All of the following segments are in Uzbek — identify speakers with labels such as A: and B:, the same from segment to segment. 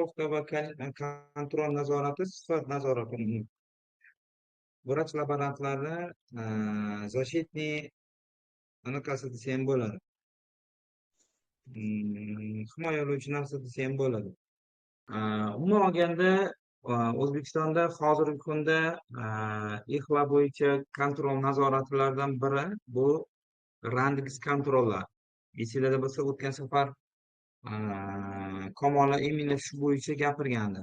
A: markirovka va kontrol nazorati sifat nazorati. Vrach laborantlarni защитный anaqasi desa ham bo'ladi. Himoyalovchi narsa desa ham bo'ladi. Umuman olganda O'zbekistonda hozirgi kunda IXLA bo'yicha kontrol nazoratlaridan biri bu Randex kontrollar. Esinglarda bo'lsa, o'tgan safar Kamola именно shu bo'yicha gapirgandi.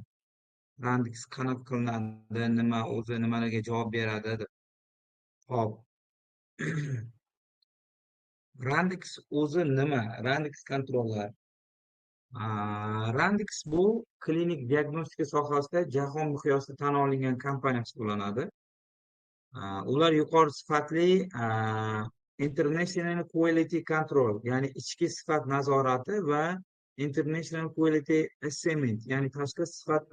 A: Randex qanaqa qilinadi, nima o'zi nimalarga javob beradi deb. Hop. Randex o'zi nima? Randex kontrollar. Randex bu klinik diagnostika sohasida jahon miqyosida tan olingan kompaniya hisoblanadi. Ular yuqori sifatli International Quality Control, ya'ni ichki sifat nazorati va International Quality Assessment, ya'ni tashqi sifat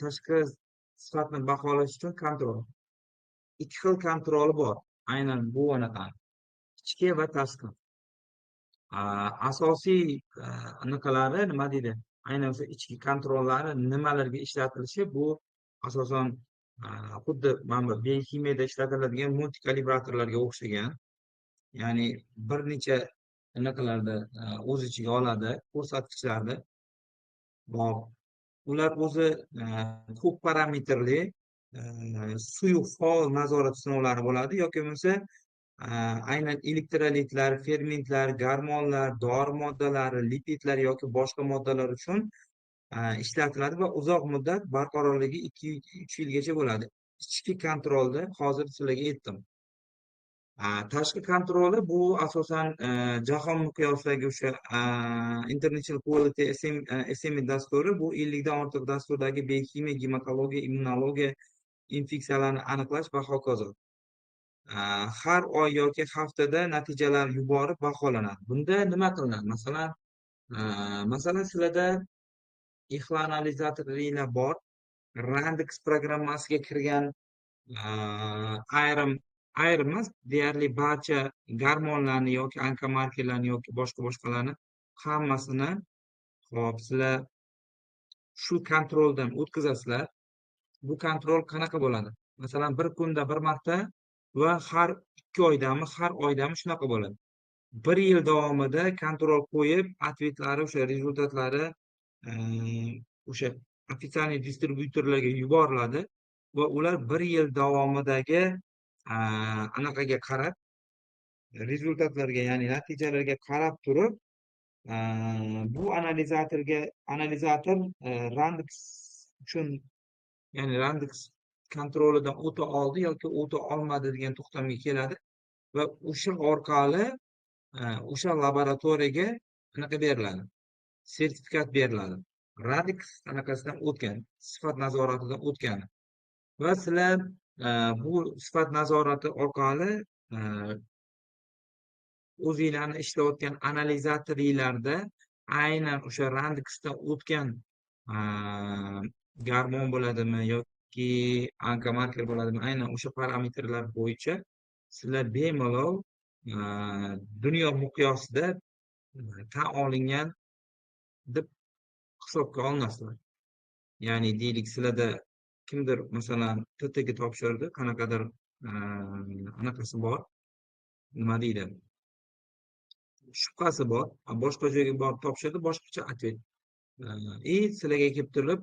A: tashqi sifatni baholash uchun kontrol. Ikki xil kontroli bor. Aynan bu anaqa. Ichki va tashqi. Asosiy anaqalari nima deydi? Aynan o'sha ichki kontrollari nimalarga ishlatilishi, bu asosan xuddi mana biokimiyada ishlatiladigan multikalibratorlarga o'xshagan. Ya'ni bir necha anaqalarda o'z ichiga oladi, ko'rsatkichlarni. Ular o'zi ko'p parametrli suyuq faol nazorat sinovlari bo'ladi yoki bo'lmasa aynan elektrolitlar, fermentlar, gormonlar, dori moddalari, lipidlar yoki boshqa moddalar uchun ishlatiladi va uzoq muddat barqarorligi 2-3 yilgacha bo'ladi. Ichki kontrolda hozir sizlarga aytdim. Tashqi kontroli bu asosan jahon miqyosidagi o'sha International Quality Assessment dasturi, bu 50 dan ortiq dasturdagi biokimiya, gematologiya, immunologiya, infeksiyalarni aniqlash va hokazo. Har oy yoki haftada natijalar yuborib baholanadi. Bunda nima qilinadi? Masalan, sizlarda IXLA analizatorlar bor. Randex programmasiga kirgan ayrim emas, deyarli barcha gormonlarni yoki onkomarkerlarni yoki boshqalarni hammasini sizlar shu kontroldan o'tkazasizlar. Bu kontrol qanaqa bo'ladi? Masalan, bir kunda bir marta va har 2 oydami, har oydami shunaqa bo'ladi. 1 yil davomida kontrol qo'yib, atvetlari, o'sha rezultatlari o'sha ofitsialniy distribyutorlarga yuboriladi va ular 1 yil davomidagi anaqaga qarab, rezultatlarga, ya'ni natijalarga qarab turib, bu analizator Randex uchun, ya'ni Randex kontrolidan o'ta oldi yoki o'ta olmadi degan to'xtamga keladi va o'sha orqali o'sha laboratoriyaga anaqa beriladi, sertifikat beriladi. Randex anaqasidan o'tgan, sifat nazoratidan o'tgan. Va sizlar bu sifat nazorati orqali o'zinglarni ishlayotgan analizatorlarda aynan o'sha Randexdan o'tgan gormon bo'ladimi yoki onkomarker bo'ladimi, aynan o'sha parametrlar bo'yicha sizlar bemalol dunyo miqyosida tan olingan deb hisobga olinasizlar. Ya'ni deylik, sizlarda kimdir masalan TTga topshirdi, qanaqadir anaqasi bor, nima deydi, shubhasi bor, boshqa joyga borib topshirdi, boshqacha atvet. Sizlarga kelib turib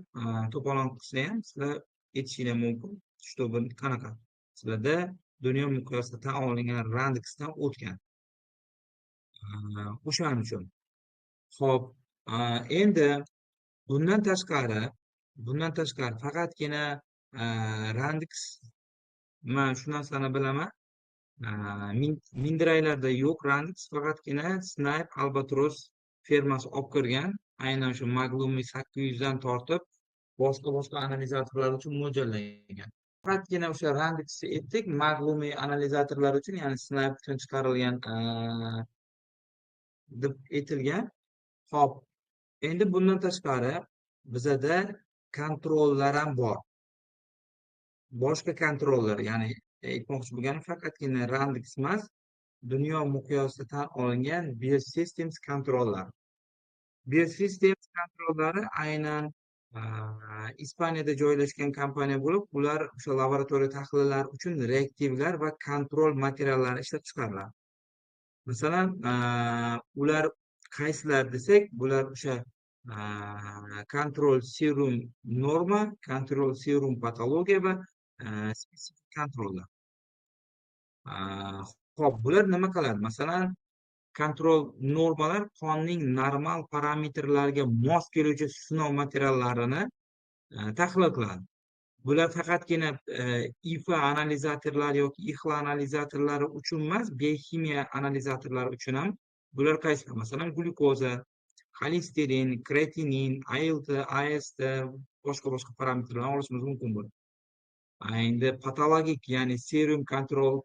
A: to'polon qilsa ham sizlar aytishinglar mumkin, что qanaqa sizlarda dunyo miqyosida tan olingan Randexdan o'tgan. O'shaning uchun. Xo'p, endi bundan tashqari faqatgina Randex, men shu narsani bilaman, mindiraylarda yo'q. Randex faqatgina Snipe Albatros fermasi olib kirgan, aynan shu Maglumi 800 dan tortib boshqa analizatorlar uchun mo'ljallangan. Faqatgina o'sha Randexni aytdik, Maglumi analizatorlar uchun, ya'ni Snipe uchun chiqarilgan deb aytilgan. Xo'p, endi bundan tashqari bizada kontrollar ham bor. Boshqa kontrollar, ya'ni aytmoqchi bo'lganim faqatgina Randex emas, dunyo miqyosida tan olingan Biosystems kontrollar. Biosystems kontrollari aynan Ispaniyada joylashgan kompaniya bo'lib, ular o'sha laboratoriya tahlillari uchun reaktivlar va kontrol materiallar ishlab chiqaradi. Masalan, ular qaysilar desak, bular o'sha kontrol serum norma, kontrol serum patologiya va spesifik kontrollar. Xo'p, bular nima qiladi? Masalan, kontrol normalar qonning normal parametrlariga mos keluvchi sinov materiallarini tahlil qiladi. Bular faqatgina IFA analizatorlari yoki IXLA analizatorlari uchun emas, biokimiya analizatorlari uchun ham. Bular qaysilar? Masalan, glyukoza, xolesterin, kreatinin, ALT, AST, boshqa parametrlarni olishimiz mumkin bo'ladi. Endi patologik, ya'ni serum kontrol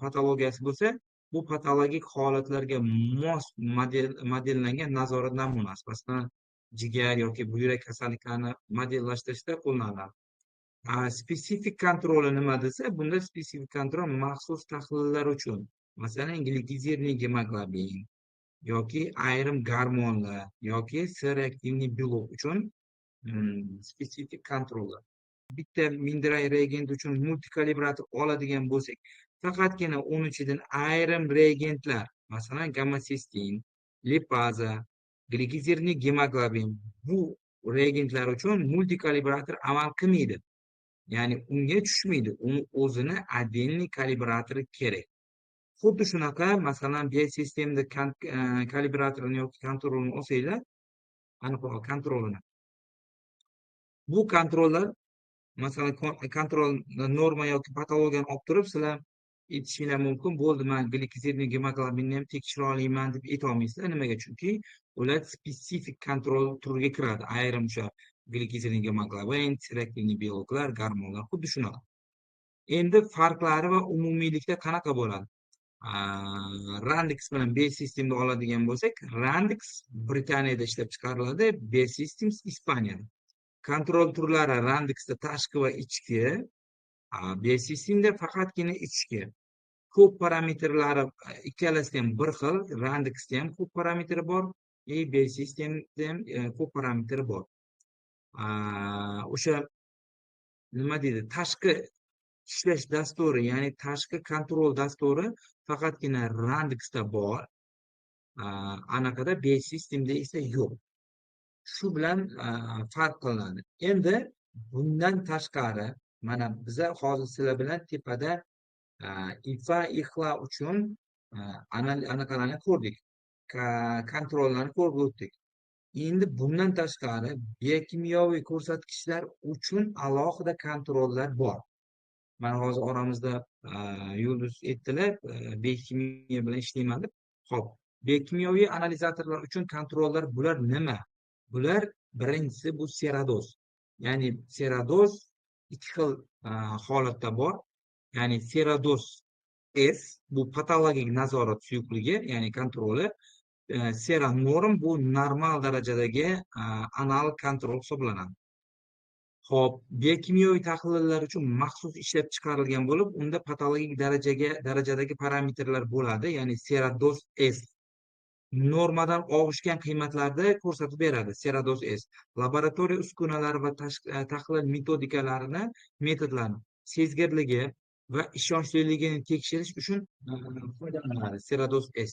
A: patologiyasi bo'lsa, bu patologik holatlarga mos modellangan nazorat namunasi. Masalan, jigar yoki buyrak kasalliklarini modellashtirishda qo'llaniladi. Spesifik kontroli nima desa, bunda spesifik kontrol maxsus tahlillar uchun, masalan, glikizirniy gemoglobin yoki ayrim gormonlar yoki S reaktivniy belok uchun spesifik kontrollar. Bitta Mindray reagent uchun multikalibrator oladigan bo'lsak, faqatgina onun ichidan ayrim reagentlar, masalan, gamma-sistin, lipaza, glikizirniy gemoglobin, bu reagentlar uchun multikalibrator amal qilmaydi. Ya'ni unga tushmaydi. Uni o'zini отдельный kalibratori kerak. Xuddi shunaqa, masalan, biosistemda kalibratorini yoki kontrolini olsanglar, aniq kontrolini. Bu kontrollar, masalan, kontrol norma yoki patologiyani olib turib, sizlar aytishinglar mumkin, bo'ldi, men glikizirniy gemoglobinni ham tekshira olmayman deb aytolmaysizlar. Nimaga? Chunki ular spesifik kontrol turiga kiradi. Ayrim o'sha glikizirniy gemoglobin, reaktivniy beloklar, gormonlar xuddi shunaqa. Endi farqlari va umumiylikda qanaqa bo'ladi? Randix bilan B-Systemni oladigan bo'lsak, Randix Britaniyada ishlab chiqariladi, B-Systems Ispaniyada. Kontrol turlari Randixda tashqi va ichki, B-Systemda faqatgina ichki. Ko'p parametrlari ikkalasida ham bir xil, Randixda ham ko'p parametri bor, B-Systemda ham ko'p parametri bor. O'sha nima deydi, tashqi ishlash dasturi, ya'ni tashqi kontrol dasturi faqatgina Randixda bor, anaqada B-Systemda esa yo'q. Shu bilan farq qilinadi. Endi bundan tashqari, mana biza hozir sizlar bilan tepada IFA, IXLA uchun anaqalarni ko'rdik, kontrollarni ko'rib o'tdik. Endi bundan tashqari biokimyoviy ko'rsatkichlar uchun alohida kontrollar bor. Mana hozir oramizda Yulduz aytdilar, biokimiya bilan ishlayman deb. Xo'p, biokimyoviy analizatorlar uchun kontrollar bular nima? Bular birinchisi bu seradoz. Ya'ni seradoz ikki xil holatda bor. Ya'ni seradoz S bu patologik nazorat suyuqligi, ya'ni kontroli. Seranorm bu normal darajadagi anal kontrol hisoblanadi. Xo'p, biokimyoviy tahlillar uchun maxsus ishlab chiqarilgan bo'lib, unda patologik darajadagi parametrlar bo'ladi, ya'ni seradoz S. Normadan og'ishgan qiymatlarda ko'rsatib beradi seradoz S. Laboratoriya uskunalari va tahlil metodlarini sezgirligi va ishonchliligini tekshirish uchun foydalanadi seradoz S.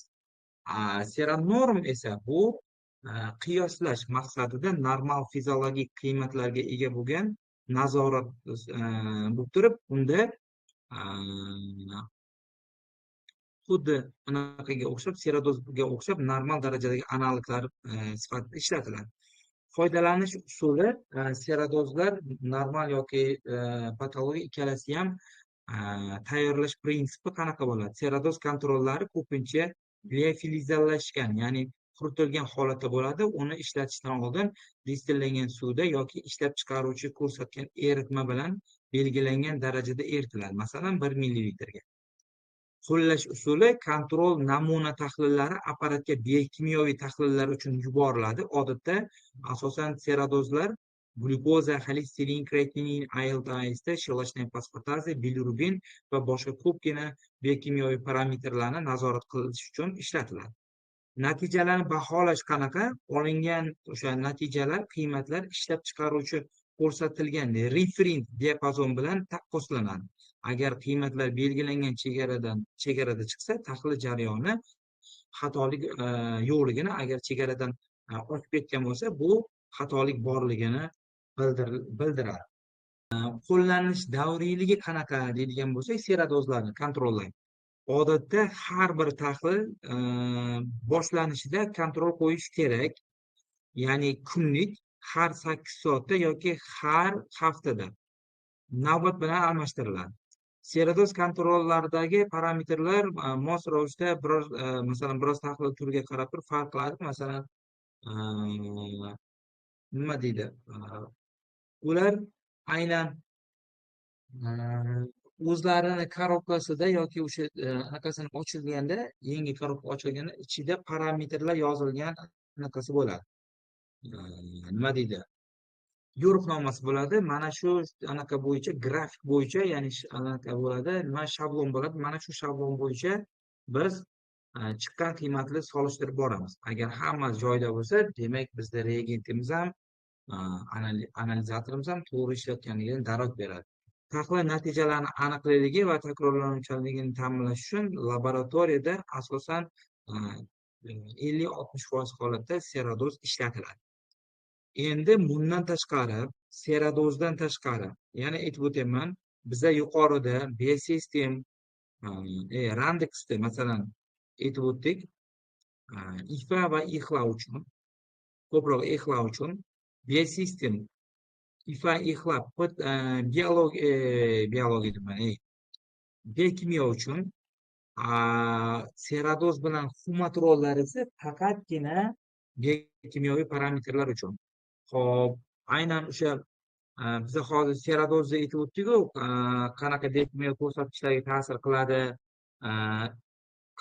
A: Seranorm esa bu qiyoslash maqsadida normal fiziologik qiymatlarga ega bo'lgan nazorat bo'lib turib, unda xuddi anaqaga o'xshab, seradozga o'xshab normal darajadagi analoglar sifatida ishlatiladi. Foydalanish usuli, seradozlar normal yoki patologik ikkalasi ham tayyorlash prinsipi qanaqa bo'ladi? Seradoz kontrollari ko'pincha liofilizallashgan, ya'ni quritilgan holatda bo'ladi. Uni ishlatishdan oldin distillangan suvda yoki ishlab chiqaruvchi ko'rsatgan eritma bilan belgilangan darajada eritiladi. Masalan, 1 millilitrga. Qo'llash usuli, kontrol namuna tahlillari apparatga biokimyoviy tahlillar uchun yuboriladi. Odatda asosan seradozlar glyukoza, xolesterin, kreatinin, ALT, AST, shelashniy fosfataza, bilirubin va boshqa ko'pgina biokimyoviy parametrlarni nazorat qilish uchun ishlatiladi. Natijalarni baholash qanaqa? Olingan o'sha natijalar, qiymatlar ishlab chiqaruvchi ko'rsatilgan referens diapazon bilan taqqoslanadi. Agar qiymatlar belgilangan chegarada chiqsa, tahlil jarayoni xatolik yo'qligini, agar chegaradan oshib ketgan bo'lsa, bu xatolik borligini bildiradi. Qo'llanish davriyligi qanaqa deydigan bo'lsak, seradozlarni kontrollaydi. Odatda har bir tahlil boshlanishida kontrol qo'yish kerak. Ya'ni kunlik, har 8 soatda yoki har haftada navbat bilan almashtiriladi. Seradoz kontrollaridagi parametrlar mos ravishda masalan biroz tahlil turiga qarab turib farq qiladi. Masalan, nima deydi? Ular aynan o'zlarini korobkasida yoki o'sha anaqasini ochilganda, yangi korobka ochilganda ichida parametrlar yozilgan anaqasi bo'ladi. Nima deydi? Yo'riqnomasi bo'ladi. Mana shu anaqa bo'yicha, grafik bo'yicha, ya'ni anaqa bo'ladi, nima shablon bo'ladi. Mana shu shablon bo'yicha biz chiqqan qiymatni solishtirib boramiz. Agar hamma joyida bo'lsa, demak bizda reagentimiz ham analizatorimiz ham to'g'ri ishlayotganligini darak beradi. Tahlil natijalarini aniqligi va takrorlanuvchanligini ta'minlash uchun laboratoriyada asosan 50-60% holatda seradoz ishlatiladi. Endi bundan tashqari, seradozdan tashqari, yana aytib o'taman, biza yuqorida Bsystem, Randexda masalan aytib o'tdik, IFA va IXLA uchun, ko'proq IXLA uchun Bsystem, IFA, IXLA biokimyo uchun seradoz bilan xumatrollar esa faqatgina biokimyoviy parametrlar uchun. Xo'p, aynan o'sha biza hozir seradozda aytib o'tdik-ku, qanaqa biokimyo ko'rsatkichlarga ta'sir qiladi,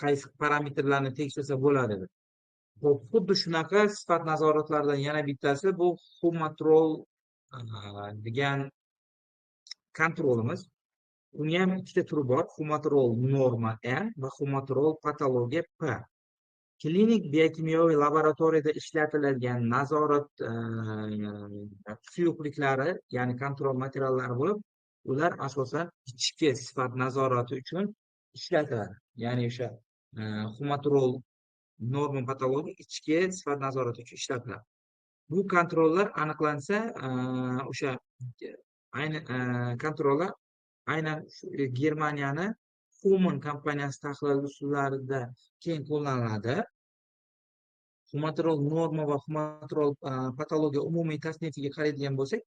A: qaysi parametrlarni tekshirsa bo'ladi deb. Xo'p, xuddi shunaqa sifat nazoratlaridan yana bittasi bu xumatrol degan kontrolimiz. Uni ham ikkita turi bor: xumatrol norma M va xumatrol patologiya P. Klinik biokimyoviy laboratoriyada ishlatiladigan nazorat suyuqliklari, ya'ni kontrol materiallari bo'lib, ular asosan ichki sifat nazorati uchun ishlatiladi. Ya'ni o'sha xumatrol norma patologiya ichki sifat nazorati uchun ishlatiladi. Bu kontrollar aniqlansa, o'sha ayni kontrollar aynan Germaniyani Human kompaniyasi tahlil usullarida keng qo'llaniladi. Xumatrol norma va xumatrol patologiya umumiy tasnifiga qaraydigan bo'lsak,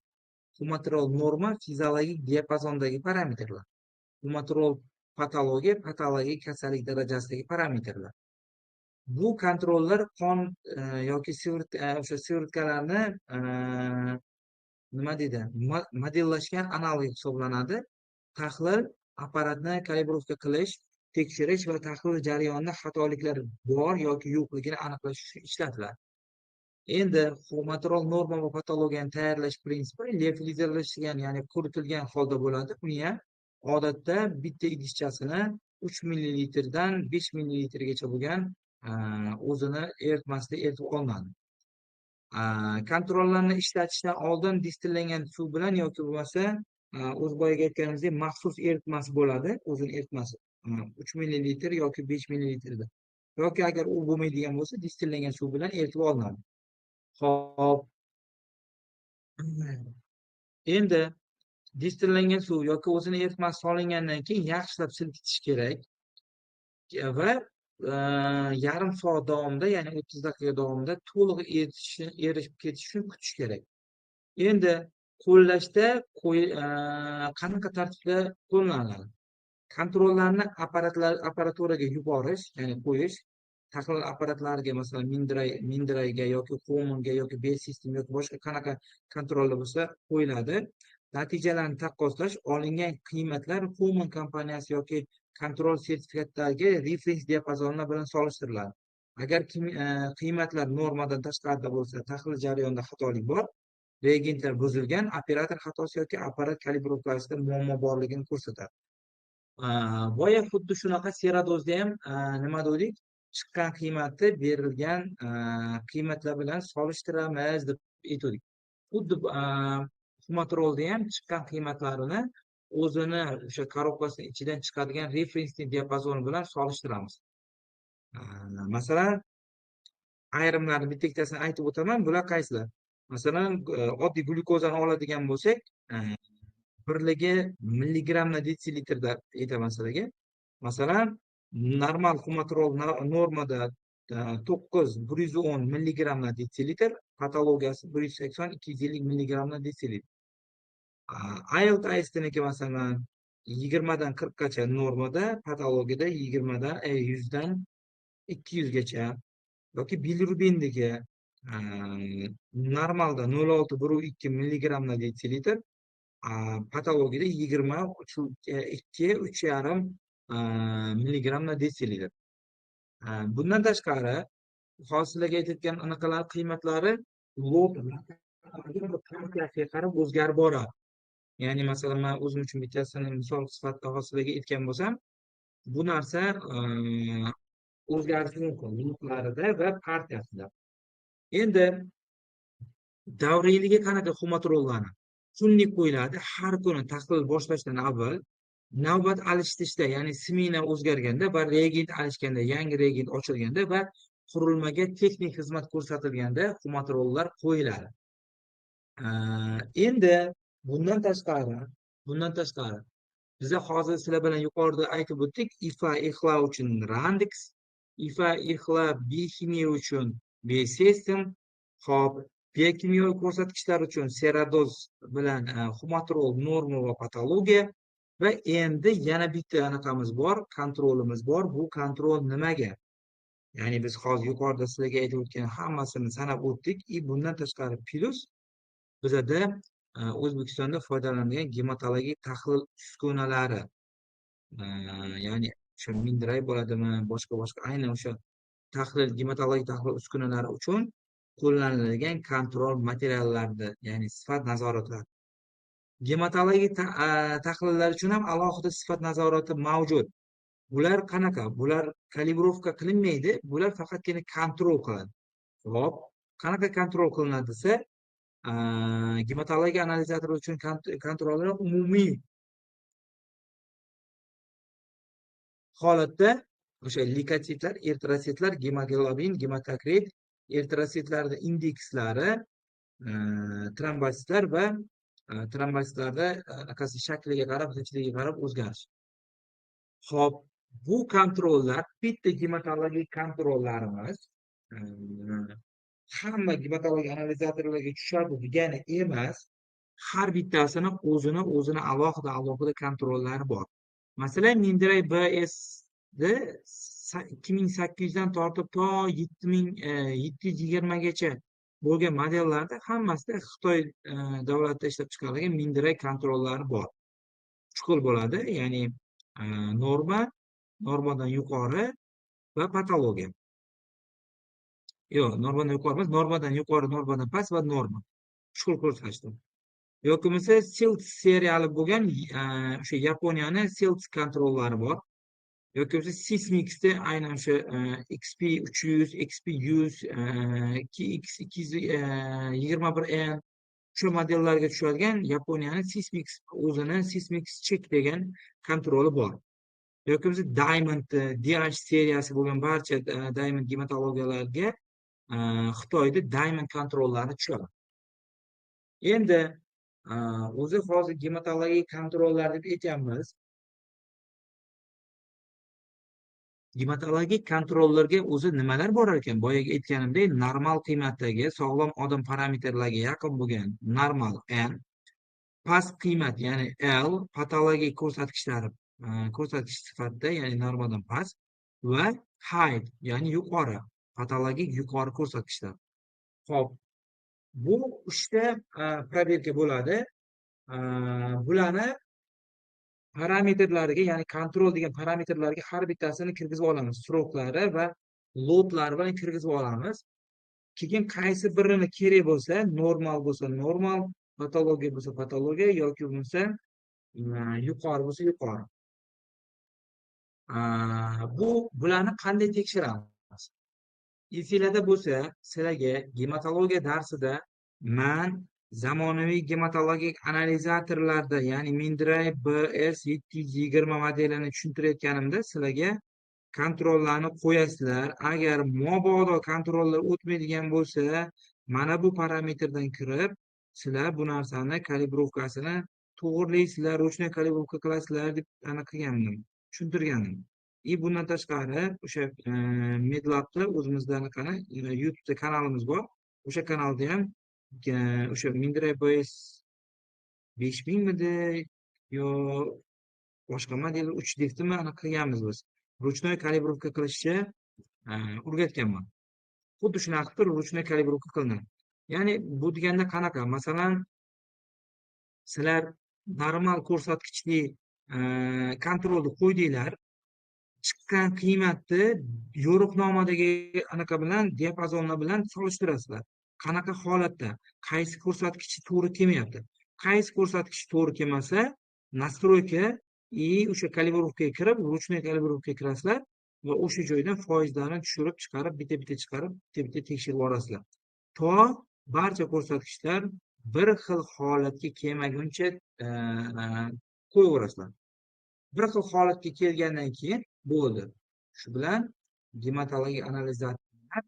A: xumatrol norma fiziologik diapazondagi parametrlar. Xumatrol patologik kasallik darajasidagi parametrlar. Bu kontrollar qon yoki o'sha sivrutkalarni nima deydi, modellashgan analog hisoblanadi. Tahlil apparatni kalibrovka qilish, tekshirish va tahlil jarayonida xatoliklar bor yoki yo'qligini aniqlash uchun ishlatiladi. Endi xumatrol norma va patologiyani tayyorlash prinsipi liofilizlashgan, ya'ni quritilgan holda bo'ladi. Uni ham odatda bitta idishchasini 3 ml dan 5 ml gacha bo'lgan o'zini eritmasida eritib olinadi. Kontrollarni ishlatishdan oldin distillangan suv bilan yoki bo'lmasa o'z boyaga aytganimizdek maxsus eritmasi bo'ladi, o'zini eritmasi 3 ml yoki 5 ml da. Yoki agar u bo'lmaydigan bo'lsa, distillangan suv bilan eritib olinadi. Xo'p. Endi distillangan suv yoki o'zini eritmasi solingandan keyin yaxshilab silkitish kerak va yarim soat davomida, ya'ni 30 daqiqa davomida to'liq erishib ketish uchun kutish kerak. Endi qo'llashda qanaqa tartibda qo'llanadi? Kontrollarni apparaturaga yuborish, ya'ni qo'yish, tahlil apparatlariga, masalan Mindrayga yoki Human'ga yoki Bsystem yoki boshqa qanaqa kontrollar bo'lsa qo'yiladi. Natijalarni taqqoslash, olingan qiymatlar Human kompaniyasi yoki kontrol sertifikatidagi referens diapazonlar bilan solishtiriladi. Agar qiymatlar normadan tashqarida bo'lsa, tahlil jarayonida xatolik bor, reagentlar buzilgan, operator xatosi yoki apparat kalibrovkasida muammo borligini ko'rsatadi. Boya xuddi shunaqa seradozda ham nima dedik? chiqqan qiymati berilgan qiymatlar bilan solishtiramiz deb aytdik. Xuddi Humatrolda ham chiqqan qiymatlarini o'zini o'sha korobkasini ichidan chiqadigan referensli diapazon bilan solishtiramiz. Masalan, ayrimlarni bitta-ikkitasini aytib o'taman. Bular qaysilar? Masalan, oddiy glyukozani oladigan bo'lsak, birligi milligramma detsiliterda aytaman sizlarga. Masalan, normal Humatrol normada 110 milligramma detsiliter, patologiyasi 180-250 milligramma detsiliter. IELTS AISTniki masalan 20 dan 40 gacha normada, patologiyada 20 dan 100 dan 200 gacha yoki bilirubindagi normalda 0,6-1,2 milligramma detsiliter, patologiyada 22-3,5 milligramma detsiliter. Bundan tashqari, hozir sizlarga aytayotgan anaqalar qiymatlari lot partiyaga qarab o'zgarib boradi. Ya'ni masalan, men o'zim uchun bittasini misol sifatida hozir sizlarga aytgan bo'lsam, bu narsa o'zgarishi mumkin lotlarida va partiyasida. Endi davriyligi qanaqa Humatrollarni? Kunlik qo'yiladi. Har kuni tahlil boshlashdan avval navbat alishtirishda, ya'ni smena o'zgarganda va reagent alishganda, yangi reagent ochilganda va qurilmaga texnik xizmat ko'rsatilganda Humatrollar qo'yiladi. Endi bundan tashqari biza hozir sizlar bilan yuqorida aytib o'tdik, IFA IXLA uchun Randex, IFA IXLA biokimiya uchun Biosystem, hop, biokimyoviy ko'rsatkichlar uchun Seradoz bilan Humatrol norma va patologiya va endi yana bitta anaqamiz bor, kontrolimiz bor. Bu kontrol nimaga? Ya'ni biz hozir yuqorida sizlarga aytib o'tgan hammasini sanab o'tdik. Bundan tashqari plus bizada O'zbekistonda foydalanilgan gematologik tahlil uskunalari, ya'ni o'sha Mindiray bo'ladimi, boshqa aynan o'sha gematologik tahlil uskunalari uchun qo'llaniladigan kontrol materiallarni, ya'ni sifat nazoratlari. Gematologik tahlillar uchun ham alohida sifat nazorati mavjud. Bular qanaqa? Bular kalibrovka qilinmaydi, bular faqatgina kontrol qiladi. Xo'p, qanaqa kontrol qilinadi desa, gematologiya analizatori uchun kontrollar umumiy holatda o'sha leykositlar, eritrositlar, gemoglobin, gematokrit, eritrositlarning indekslari, trombositlar va trombositlarda anaqasi shakliga qarab, zichligiga qarab o'zgarish. Xo'p, bu kontrollar bitta gematologik kontrollarimiz hamma gematologiya analizatorlarga tushadi degani emas. Har bittasini o'zini alohida kontrollari bor. Masalan, Mindiray BS'da 2800 dan tortib to 7720 gacha bo'lgan modellarda hammasida Xitoy davlatida ishlab chiqarilgan Mindiray kontrollari bor. 3 xil bo'ladi, ya'ni normadan yuqori va patologiya. Yo'q, normadan yuqori emas, normadan yuqori, normadan past va norma. 3 xil ko'rsatishdi. Yoki bo'lmasa SILTS seriyali bo'lgan o'sha Yaponiyani SILTS kontrollari bor. Yoki bo'lmasa Sysmixda aynan o'sha XP300, XP100, KX221N shu modellarga tushadigan Yaponiyani Sysmix o'zini Sysmix Check degan kontroli bor. Yoki bo'lmasa Diamond DH seriyasi bo'lgan barcha Diamond gematologiyalarga Xitoyda Diamond kontrollari tushadi. Endi o'zi hozir gematologik kontrollar deb aytyapmiz. Gematologik kontrollarga o'zi nimalar bor ekan? Boyaga aytganimdek, normal qiymatdagi sog'lom odam parametrlarga yaqin bo'lgan normal N, past qiymat ya'ni L, patologik ko'rsatkich sifatida, ya'ni normadan past va high, ya'ni yuqori, patologik yuqori ko'rsatkichlar. Xo'p, bu 3 ta proverka bo'ladi. Bularni parametrlariga, ya'ni kontrol degan parametrlarga har bittasini kirgizib olamiz. Stroklari va lotlar bilan kirgizib olamiz. Keyin qaysi birini kerak bo'lsa, normal, patologiya bo'lsa patologiya yoki bo'lmasa yuqori bo'lsa yuqori. Bularni qanday tekshiramiz? Esinglarda bo'lsa, sizlarga gematologiya darsida man zamonaviy gematologik analizatorlarda, ya'ni Mindray BS720 modelini tushuntirayotganimda sizlarga kontrollarni qo'yasizlar. Agar mabodo kontrollar o'tmaydigan bo'lsa, mana bu parametrdan kirib, sizlar bu narsani kalibrovkasini to'g'irlaysizlar, ruchnoy kalibrovka qilasizlar deb aniq qilgandim, tushuntirgandim. Bundan tashqari o'sha Medlabda o'zimizda anaqani YouTube'da kanalimiz bor. O'sha kanalda ham o'sha Mindray BS 5000midi yo boshqa model 3 deftimi aniq qilganmiz biz. Ruchnoy kalibrovka qilishni o'rgatganman. Xuddi shunaqa qilib ruchnoy kalibrovka qilinadi. Ya'ni bu deganda qanaqa? Masalan, sizlar normal ko'rsatkichli kontrolni qo'ydinglar, chiqqan qiymatni yo'riqnomadagi anaqa bilan, diapazonlar bilan solishtirasizlar. Qanaqa holatda qaysi ko'rsatkichi to'g'ri kelmayapti. Qaysi ko'rsatkich to'g'ri kelmasa, настройка o'sha kalibrovkaga kirib, ruchnoy kalibrovkaga kirasizlar va o'sha joydan foizlarni tushirib chiqarib, bitta-bitta chiqarib, bitta-bitta tekshirib borasizlar. To barcha ko'rsatkichlar bir xil holatga kelmaguncha qo'yaverasizlar. Bir xil holatga kelgandan keyin bo'ldi. Shu bilan gematologiya analizatorlar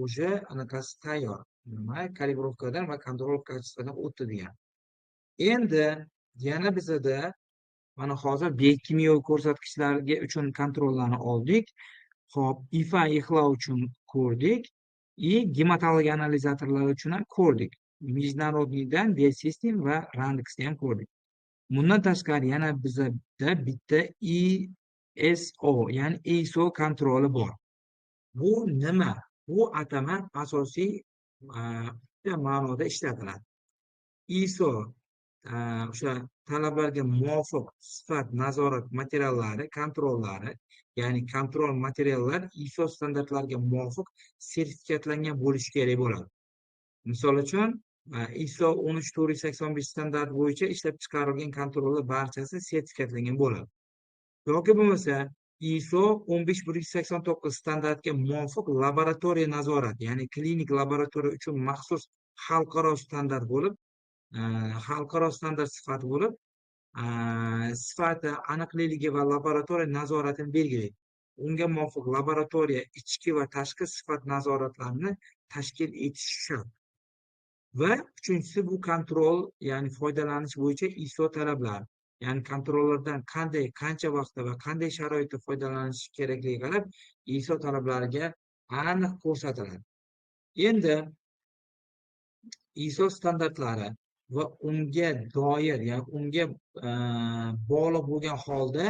A: o'sha anaqasi tayyor. Nima? Kalibrovkadan va kontrol kачествоdan o'tdi degan. Endi yana bizada mana hozir biokimyoviy ko'rsatkichlarga uchun kontrollarni oldik. Xo'p, IFA ixlo uchun ko'rdik. Gematologiya analizatorlari uchun ham ko'rdik. Международныйdan Belsystem va Randex'ni ham ko'rdik. Bundan tashqari yana bizda bitta ISO, ya'ni ISO kontroli bor. Bu nima? Bu atama asosiy ma'noda ishlatiladi. ISO o'sha talablarga muvofiq sifat nazorat materiallari, kontrollari, ya'ni kontrol materiallar ISO standartlariga muvofiq sertifikatlangan bo'lishi kerak bo'ladi. Misol uchun, ISO 13485 standart bo'yicha ishlab chiqarilgan kontrollar barchasi sertifikatlangan bo'ladi. Yoki bo'lmasa ISO 15189 standartga muvofiq laboratoriya nazorati, ya'ni klinik laboratoriya uchun maxsus xalqaro standart bo'lib, xalqaro standart sifati bo'lib, sifati, aniqligi va laboratoriya nazoratini belgilaydi. Unga muvofiq laboratoriya ichki va tashqi sifat nazoratlarini tashkil etishi shart. Va uchinchisi bu kontrol, ya'ni foydalanish bo'yicha ISO talablari. Ya'ni kontrollardan qancha vaqtda va qanday sharoitda foydalanish kerakligiga qarab ISO talablariga aniq ko'rsatiladi. Endi ISO standartlari va unga doir, ya'ni unga bog'liq bo'lgan holda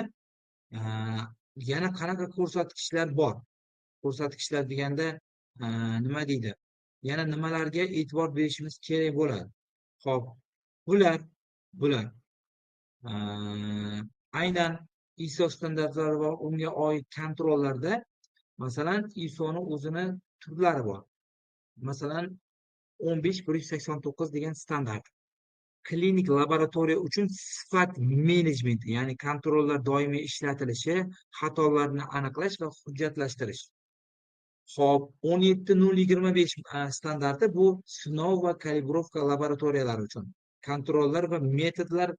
A: yana qanaqa ko'rsatkichlar bor? Ko'rsatkichlar deganda nima deydi? Yana nimalarga e'tibor berishimiz kerak bo'ladi? Xo'p, bular aynan ISO standartlari va unga oid kontrollarda, masalan, ISOning o'zini turlari bor. Masalan, 15189 degan standart. Klinik laboratoriya uchun sifat menejmenti, ya'ni kontrollar doimiy ishlatilishi, xatolarni aniqlash va hujjatlashtirish. Xo'p, 17025 standarti bu sinov va kalibrovka laboratoriyalari uchun kontrollar va metodlar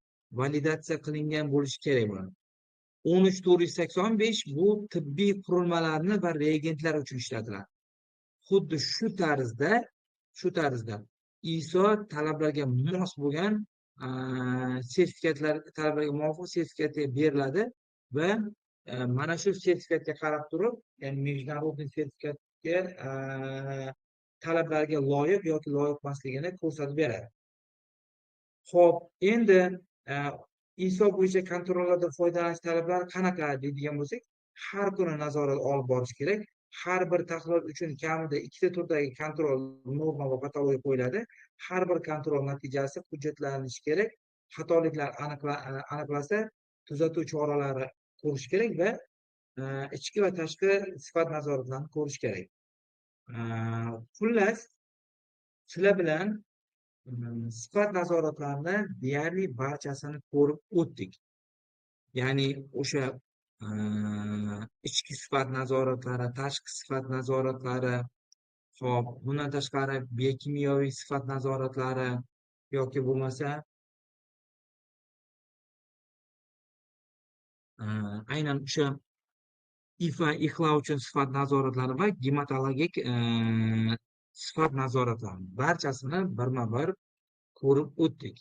A: validatsiya qilingan bo'lishi kerak bo'ladi. 13485 bu tibbiy qurilmalarni va reagentlar uchun ishlatiladi. Xuddi shu tarzda ISO talablarga mos bo'lgan sertifikatlar, talablarga muvofiq sertifikatga beriladi va mana shu sertifikatga qarab turib, ya'ni международный sertifikatga talablarga loyiq yoki loyiq emasligini ko'rsatib beradi. Xo'p, endi ISO bo'yicha kontrollarda foydalanish talablari qanaqa deydigan bo'lsak, har kuni nazorat olib borish kerak. Har bir tahlil uchun kamida 2 ta turdagi kontrol norma va patologiya qo'yiladi. Har bir kontrol natijasi hujjatlanishi kerak. Xatoliklar aniqlasa, tuzatuv choralari ko'rish kerak va ichki va tashqi sifat nazoratlarini ko'rish kerak. Xullas, sizlar bilan sifat nazoratlarini deyarli barchasini ko'rib o'tdik. Ya'ni o'sha ichki sifat nazoratlari, tashqi sifat nazoratlari, hop, bundan tashqari biokimyoviy sifat nazoratlari yoki bo'lmasa aynan o'sha ixlovchi sifat nazoratlari va gematologik sifat nazoratlari barchasini birma-bir ko'rib o'tdik.